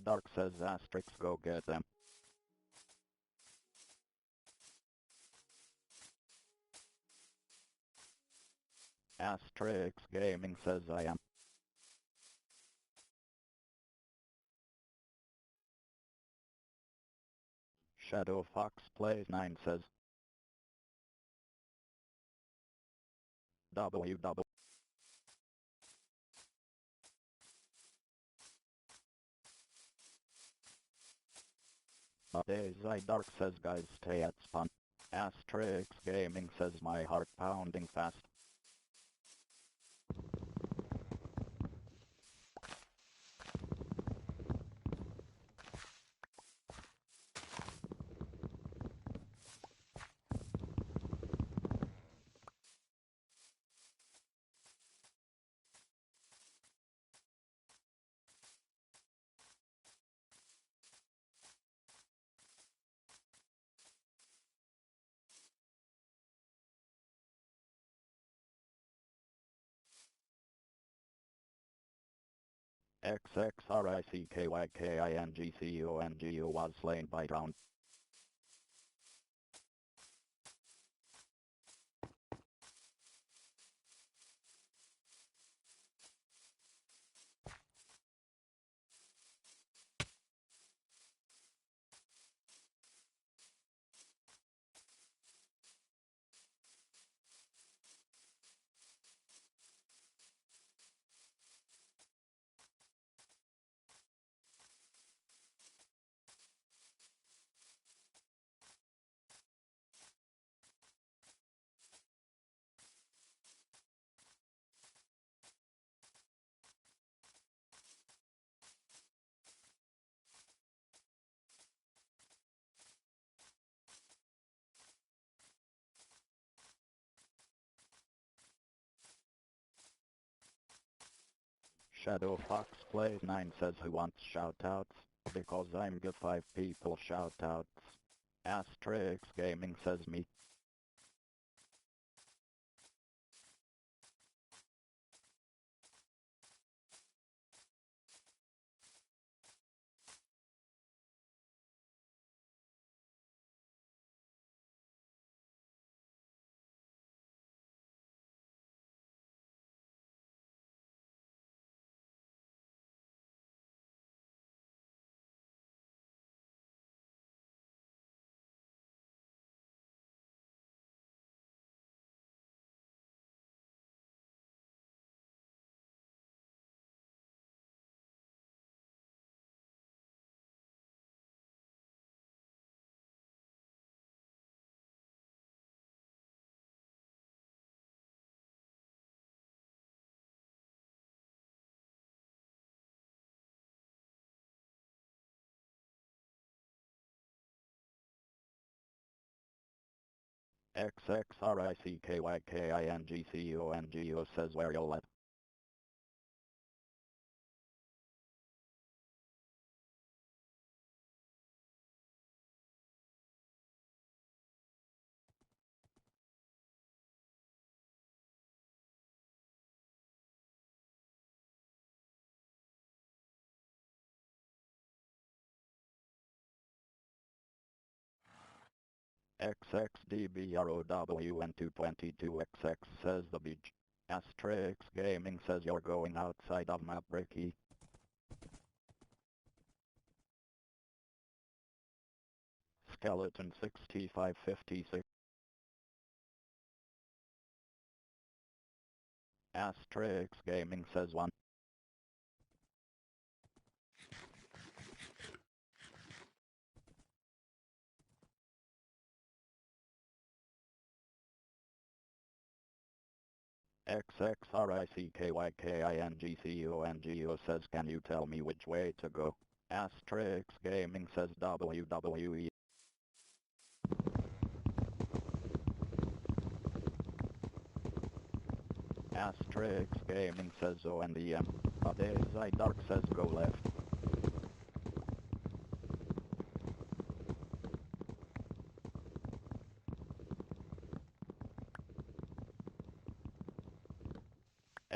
Dark says Asterix, go get them. Asterix Gaming says I am. Shadow Fox Plays 9 says www. Days I Dark says guys stay at spawn. Asterix Gaming says my heart pounding fast. XXRICKYKINGCONGU was slain by drown. Shadow Fox Plays 9 says who wants shoutouts? Because I'm good 5 people shoutouts. Asterix Gaming says me. XXRICKYKINGCONGU says where you'll let. XXDBROWN222XX says the beach. Asterix Gaming says you're going outside of map Ricky. Skeleton 6556. Asterix Gaming says 1. XXRICKYKINGCONGU says can you tell me which way to go? Asterix Gaming says WWE. Asterix Gaming says ONDM. Days I Dark says go left.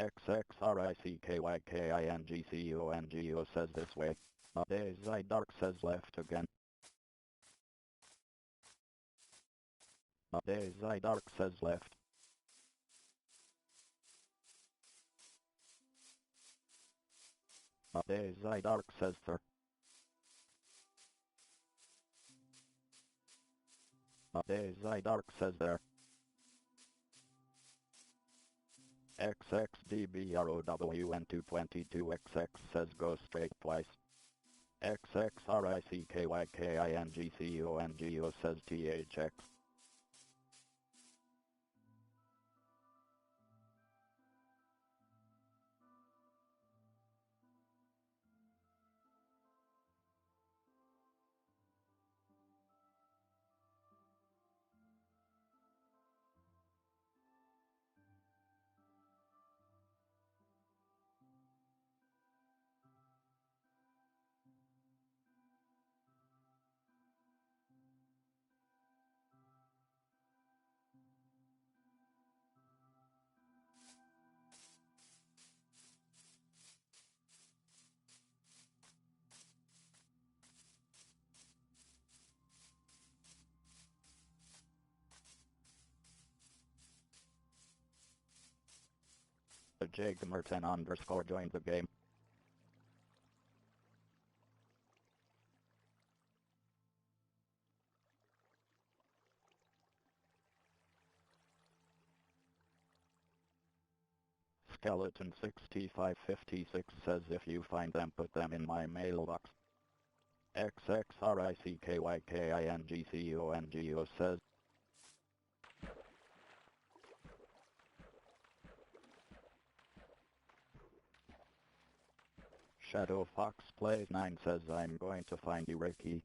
XXRICKYKINGCONGU says this way. Daisy Dark says left again. Daisy Dark says left. Daisy Dark says there. Daisy Dark says there. XXDBROWN222XX says go straight twice. XXRICKYKINGCONGO says THX. Jigmer10 underscore joined the game. Skeleton 6556 says if you find them put them in my mailbox. XXRICKYKINGCONGO says Shadow Fox Plays 9 says I'm going to find you, Ricky.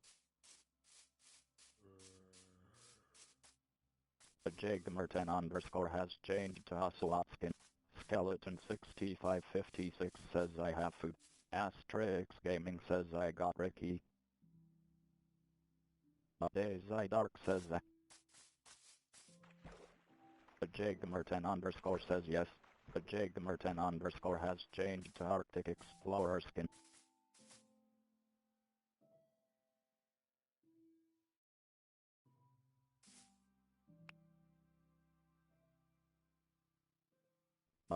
Jigmer10 underscore has changed to Hustlopskin. Skeleton 6556 says I have food. Asterix Gaming says I got Ricky. Daisy Dark says that. Jigmer10 underscore says yes. Jigmer10 underscore has changed to Arctic Explorer skin.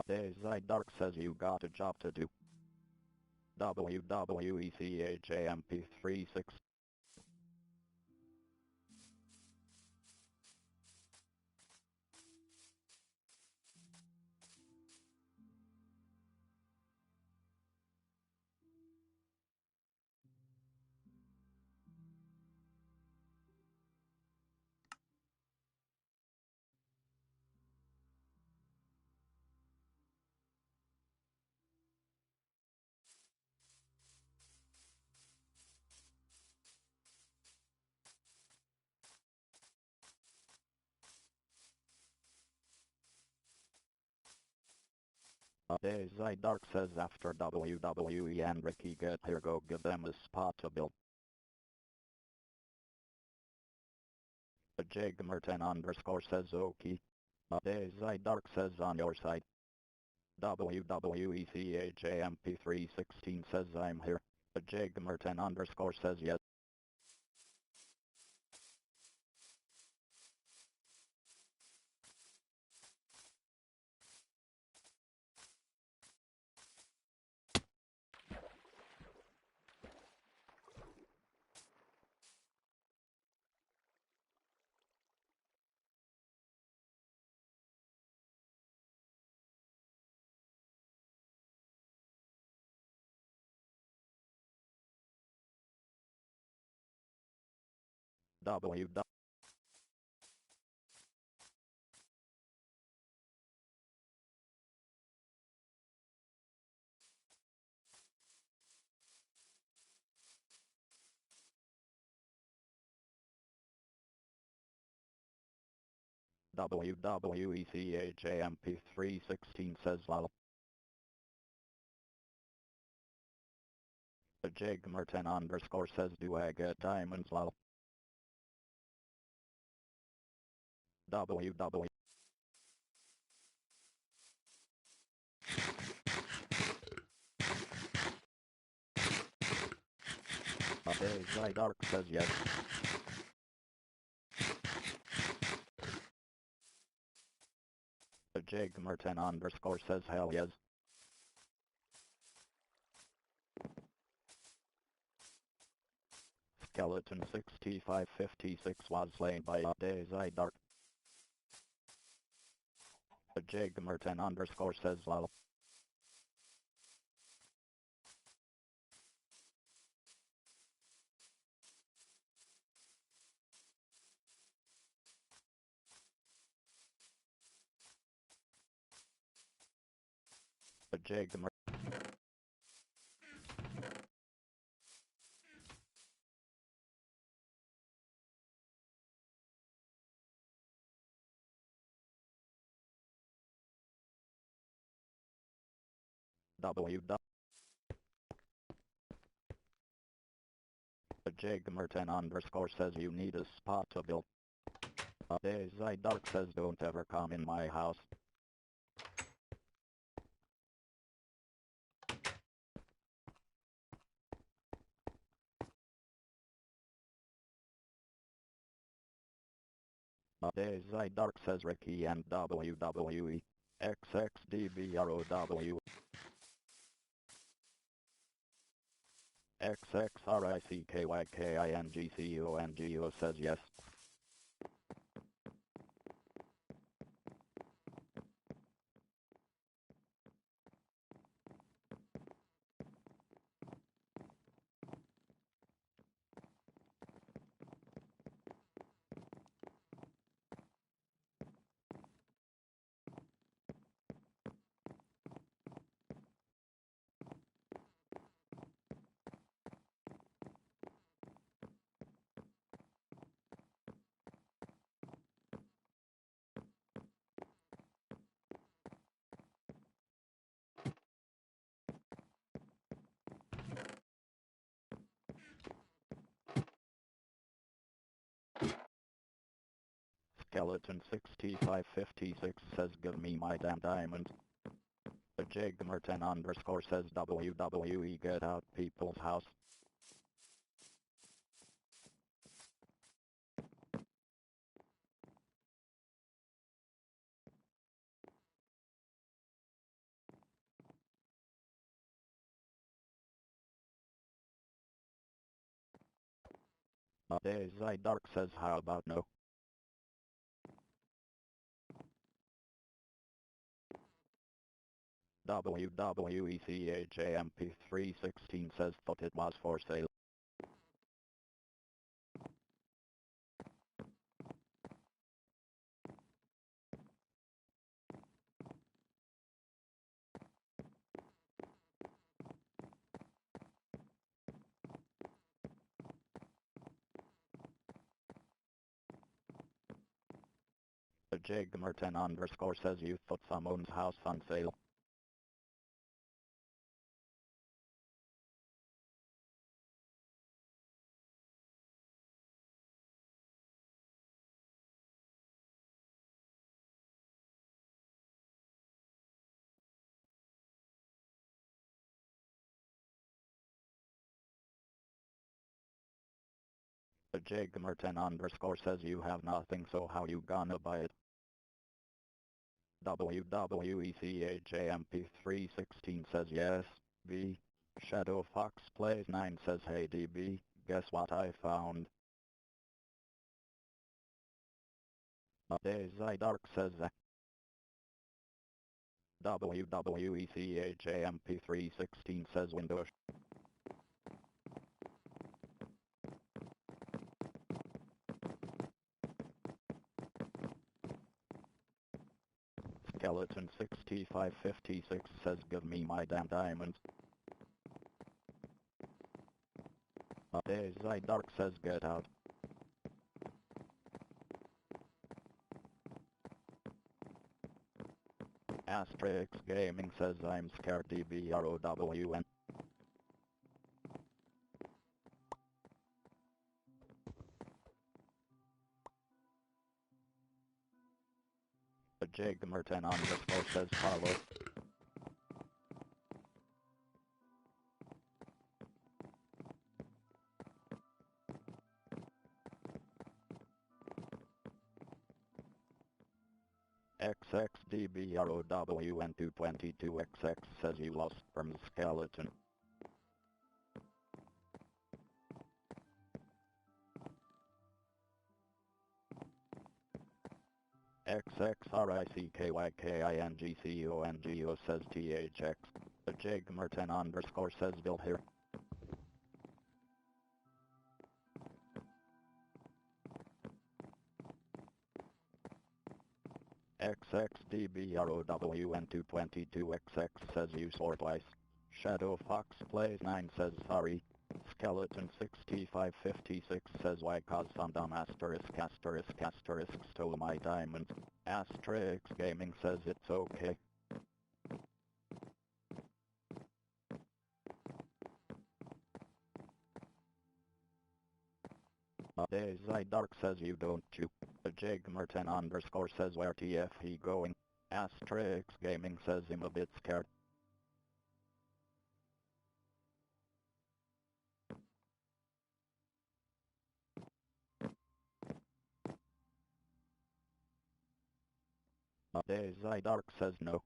Daisy Dark says you got a job to do. wwechamp316's. Daisy Dark says after WWE and Ricky get here, go give them a spot to build. Jigmer10 underscore says okay. Daisy Dark says on your side. wwechamp316 says I'm here. Jigmer10 underscore says yes. W. wwechamp316 says lol. Jigmer10 underscore says do I get diamonds lol. www. Days Dark says yes. Jigmer10_ says hell yes. Skeleton 6556 was slain by Days Dark. Jigmer10_ says lol. Jigmer W. Jigmer10_ says you need a spot to build. Days Dark says don't ever come in my house. Days Dark says Ricky and WWE. XXDBROW. XXRICKYKINGCONGO says yes. Skeleton 6556 says give me my damn diamond. Jigmer10_ says WWE get out people's house. Days Dark says how about no. wwechamp316 says thought it was for sale. Jigmer10_ says you thought someone's house on sale. Jigmer10_ says you have nothing, so how you gonna buy it? wwechamp316 says yes. V. Shadow Fox Plays 9 says hey DB, guess what I found? Days Dark says wwechamp316 says Windows. Skeleton 6556 says give me my damn diamond. Days Dark says get out. Asterix Gaming says I'm scared DBROWN. Jigmer10_ says follow. XXDBROWN222XX says you lost from skeleton. XXRICKYKINGCONGO says THX. The Jigmer10 underscore says build here. XXDBROWN222XX says you swore twice. Shadow Fox Plays 9 says sorry. Skeleton 6556 says why cause some dumb asterisk stole my diamond. Asterix Gaming says it's okay. Days I Dark says you don't chew. The Jigmer10 underscore says where TF he going. Asterix Gaming says I'm a bit scared. Days I Dark says no.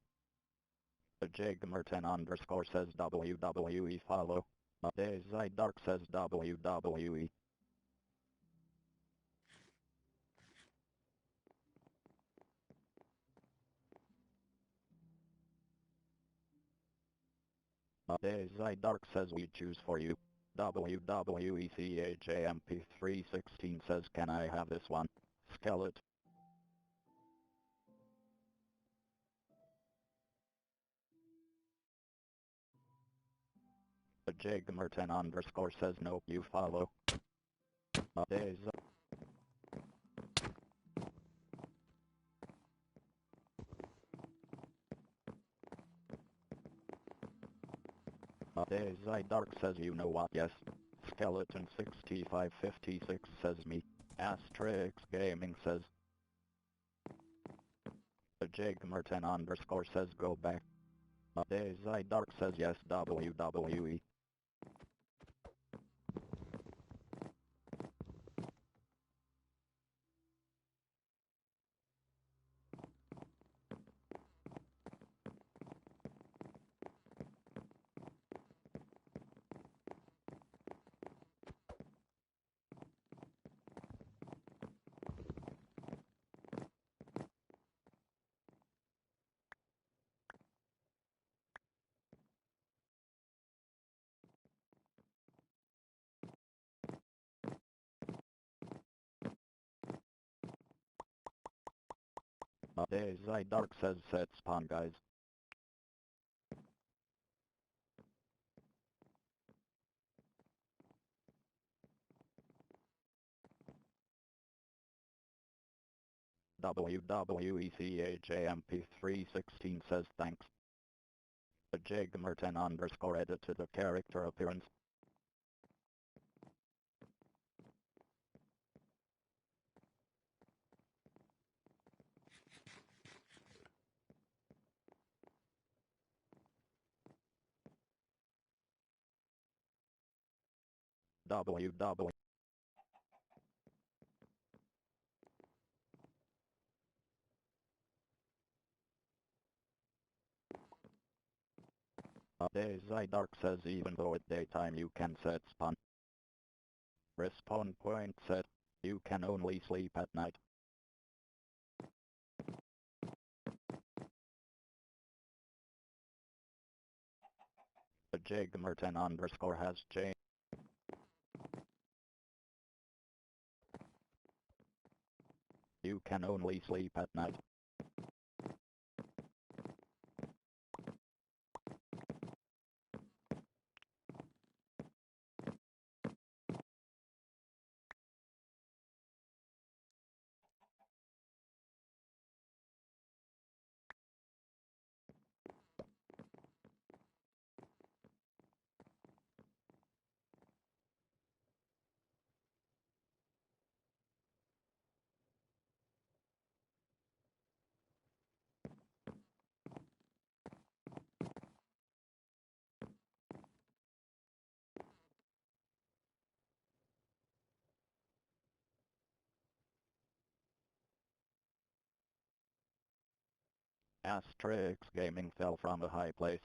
The Jigmer10 underscore says WWE follow. Days I Dark says WWE. Days I Dark says we choose for you. wwechamp316 says can I have this one? Skeleton. The Jigmer10 underscore says nope you follow. Days Days I Dark says you know what yes. Skeleton 6556 says me. Asterix Gaming says. The Jigmer10 underscore says go back. Days I Dark says yes WWE. Days I Dark says set spawn guys. wwechamp316 says thanks. The Jigmer10 underscore edited a character appearance. www. Days I Dark says even though at daytime you can set spawn. Respawn point set. You can only sleep at night. The Jigmer10 underscore has changed. You can only sleep at night. Asterix Gaming fell from a high place.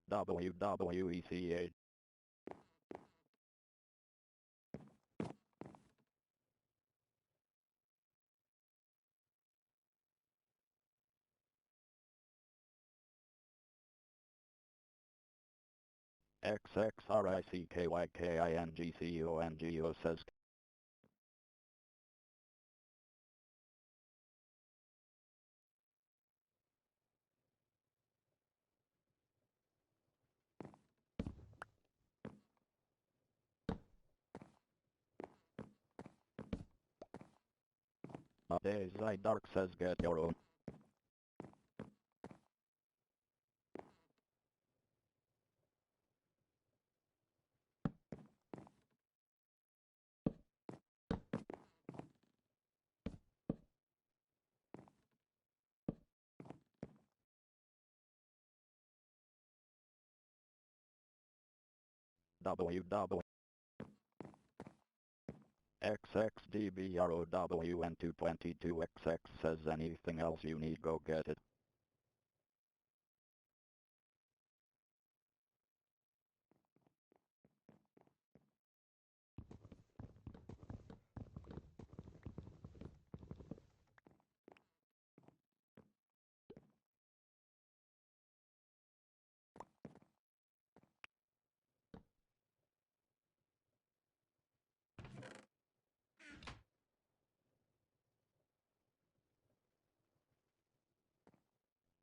WWECH. XXRICKYKINGCONGO says Days Dark says get your own. WW XXDBROWN222XX says anything else you need go get it.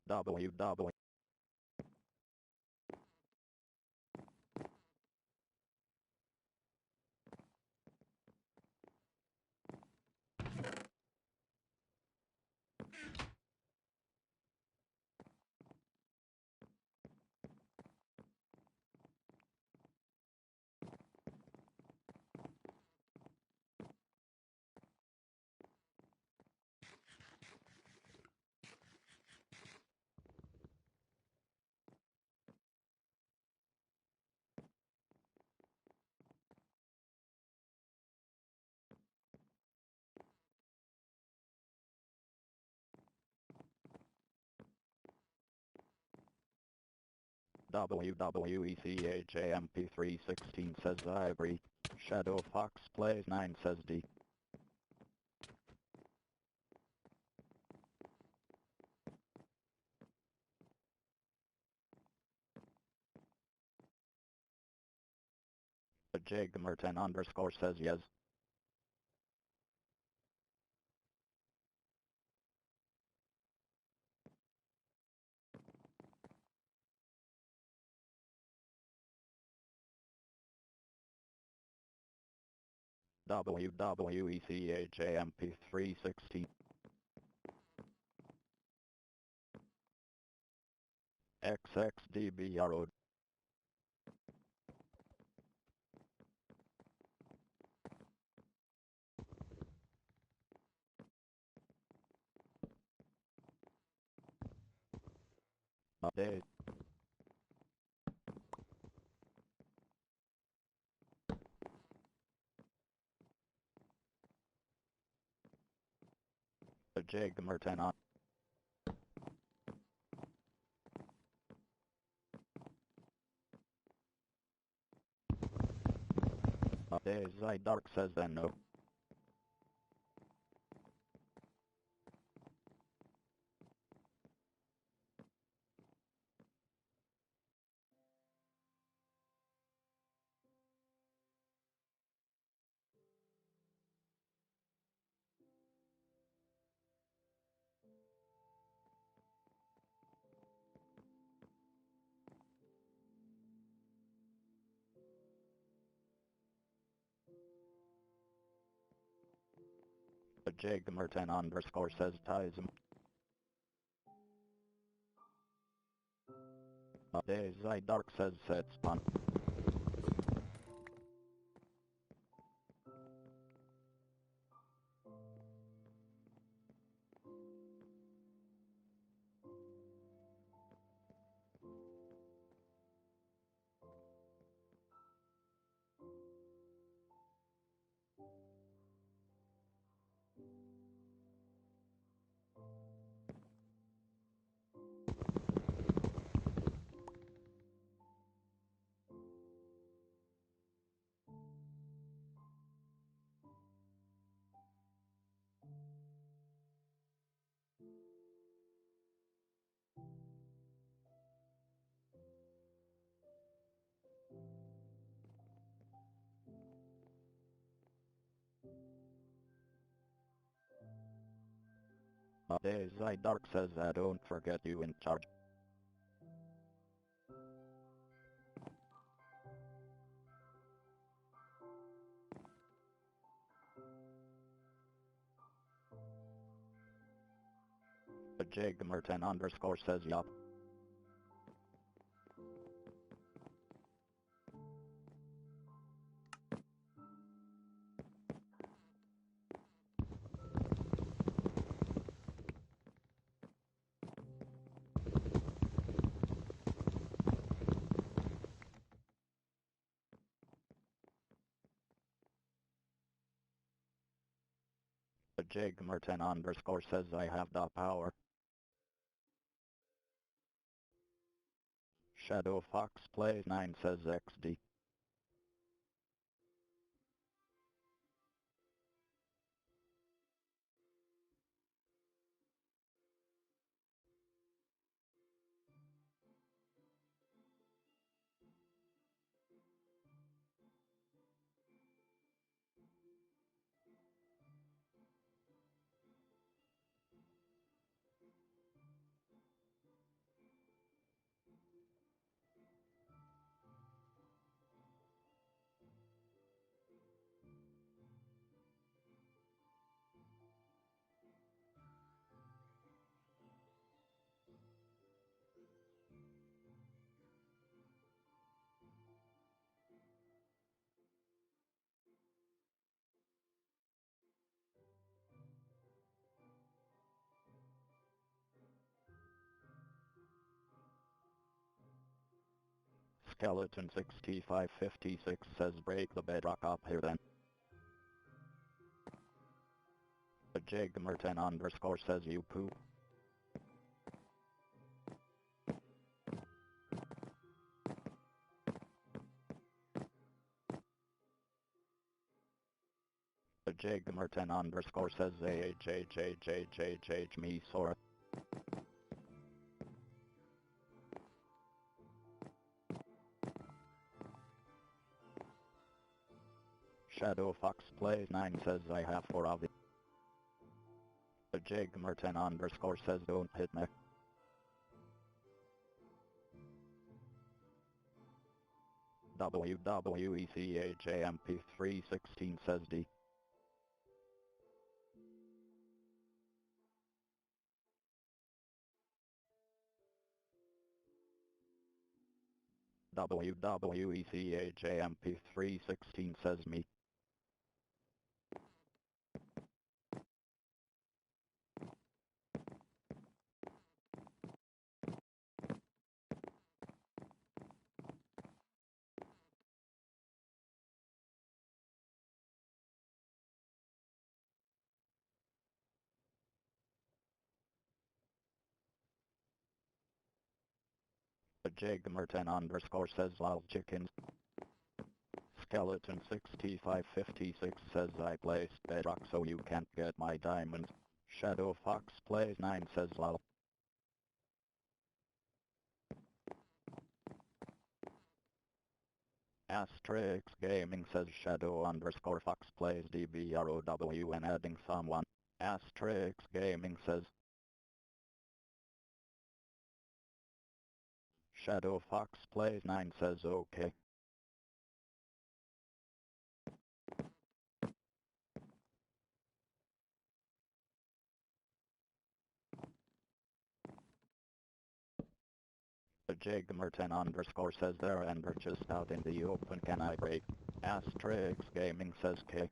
WW WWECHAMP316 says I agree. Shadow Fox plays 9 says D. Jigmer10 underscore says yes. WWECHAMP316 XXDBRO update. Jigmer10 on update. Dark says then no. Jigmer10 underscore says ties him. Update. Dark says sets pun. Days I Dark says I don't forget you in charge. Jigmer10 underscore says yup. Jigmer10 underscore says I have the power. Shadow Fox Plays 9 says XD. Skeleton 6556 says break the bedrock up here then. Jigmer10 underscore says you poop. Jigmer10 underscore says AHHHHHH me sore. Shadow Fox Plays 9 says I have 4 of it. Jigmer10 underscore says don't hit me. wwechamp316 says D. wwechamp316 says me. Jigmer10 underscore says lol chickens. Skeleton 6556 says I placed bedrock so you can't get my diamonds. Shadow Fox Plays 9 says lol. Asterix Gaming says Shadow underscore Fox Plays DBROW and adding someone. Asterix Gaming says Shadow Fox Plays 9 says okay. Jigmer10 underscore says there and are just out in the open, can I break? Asterix Gaming says K.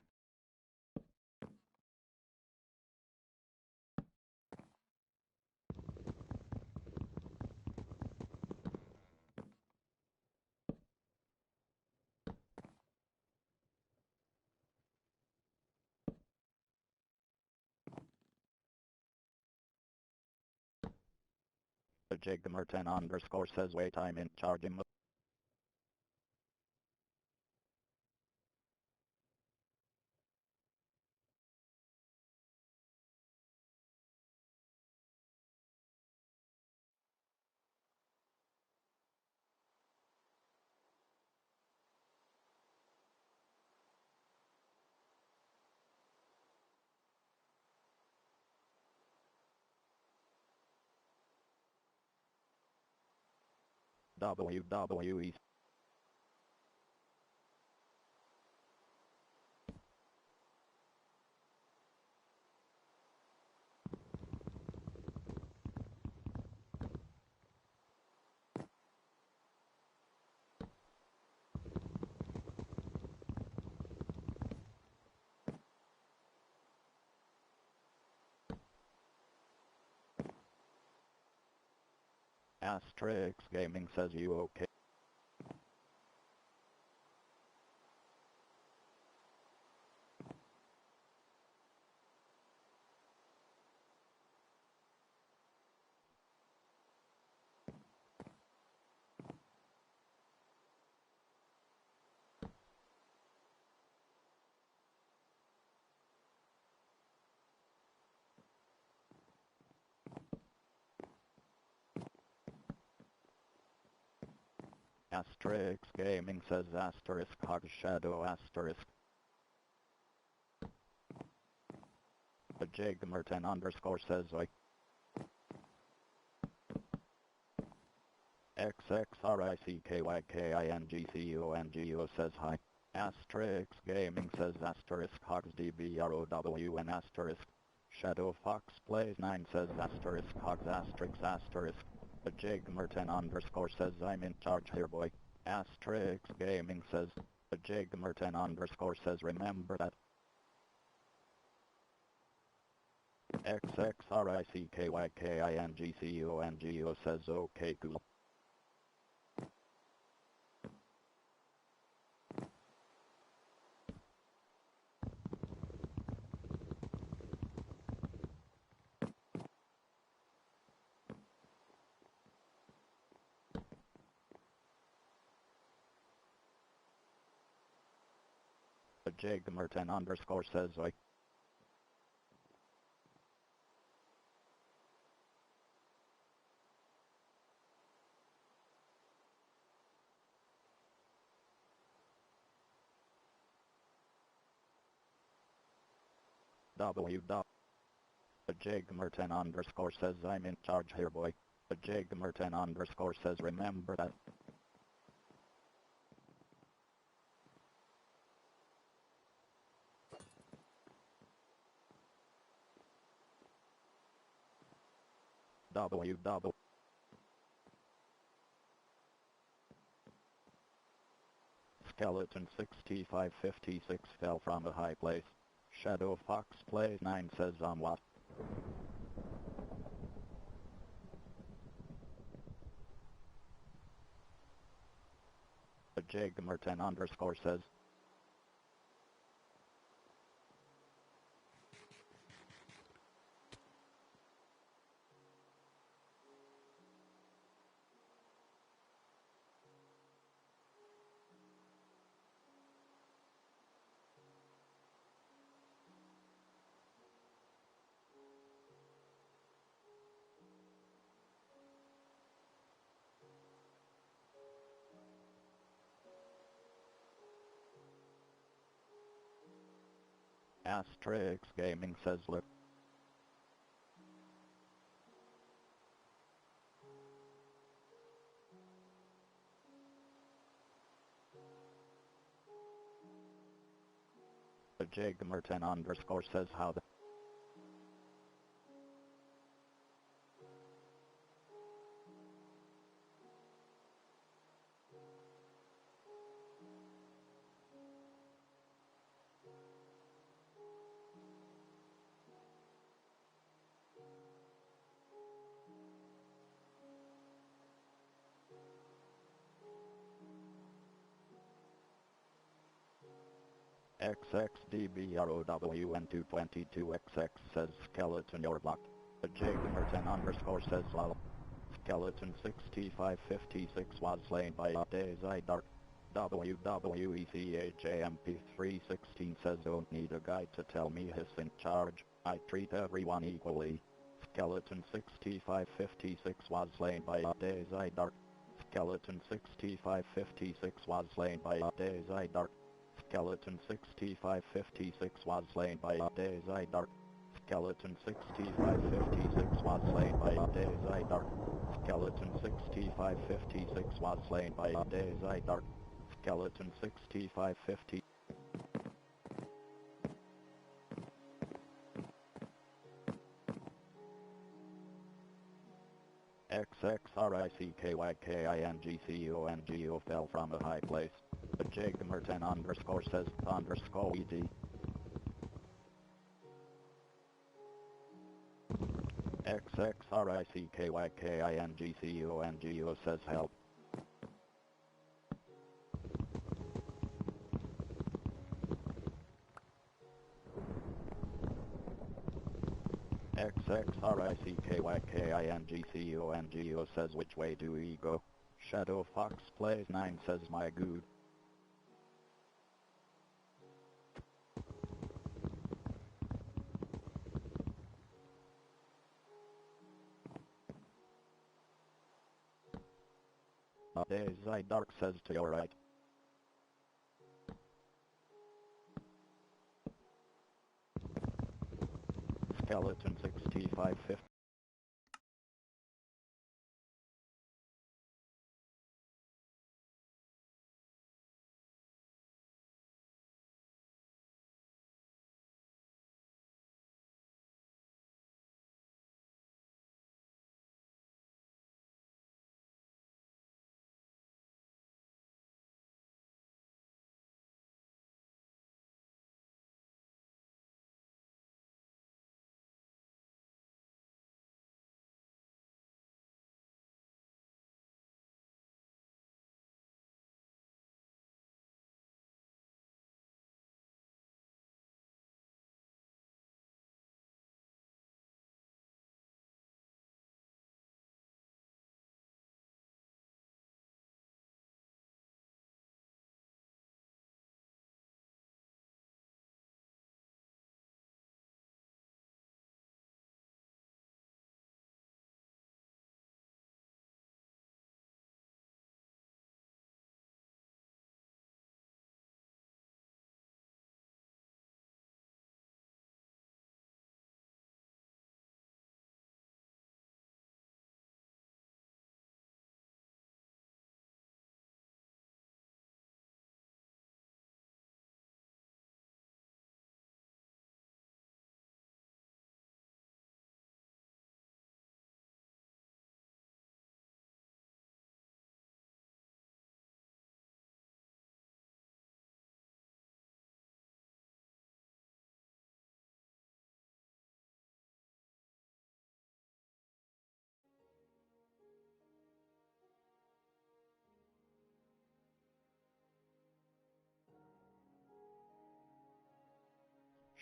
Jigmer10 underscore says wait I'm in charging. WWE. Asterix Gaming says you okay. Asterix Gaming says asterisk hog shadow asterisk. The Jigmerton underscore says like XXRICKYKINGCUNGO says hi. Asterix Gaming says asterisk hogs DBROWN asterisk. Shadow Fox Plays 9 says asterisk hogs asterisk asterisk. The Jigmerton underscore says I'm in charge here boy. Asterix Gaming says, the Jigmerton underscore says remember that. XXRICKYKINGCUNGO says okay cool. The Jigmerton underscore says like W. The Jigmerton underscore says I'm in charge here boy. The Jigmerton underscore says remember that. W. Skeleton 6556 fell from a high place. Shadow Fox Plays 9 says what? The Jigmerton underscore says Asterix Gaming says look. The Jigmerton underscore says how the XXDBROWN222XX says skeleton you're blocked. The Jigmerton underscore says lol. Skeleton 6556 was slain by a days I dark. wwechamp316 says don't need a guy to tell me he's in charge. I treat everyone equally. Skeleton 6556 was slain by a days I dark. Skeleton 6556 was slain by a days I dark. Skeleton 6556 was slain by a days I dark. Skeleton 6556 was slain by a Daisy Dark. Skeleton 6556 was slain by a Daisy Dark. Skeleton 6550. XXRICKYKINGCONGO fell from a high place. Jigmerton underscore says underscore ED. XXRICKYKINGCONGO says help. XXRICKYKINGCONGO says which way do we go? Shadow Fox Plays 9 says my good. Daisy Dark says to your right. Skeleton 6550.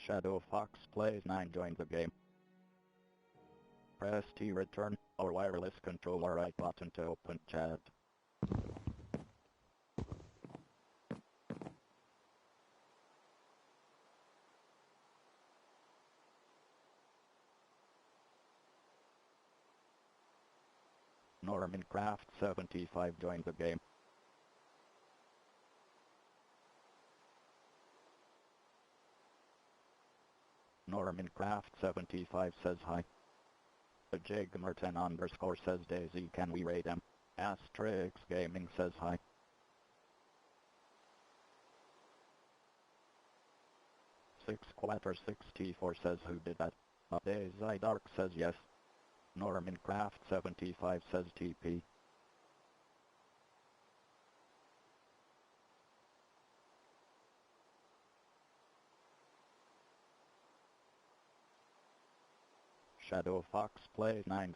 Shadow Fox Plays 9 joined the game. Press T return or wireless controller right button to open chat. Normancraft75 joined the game. Normancraft75 says hi. Jigmerton underscore says Daisy can we rate him? Asterix Gaming says hi. Sixquater64 says who did that? Daisy Dark says yes. Normancraft75 says TP. Shadow Fox Plays 9.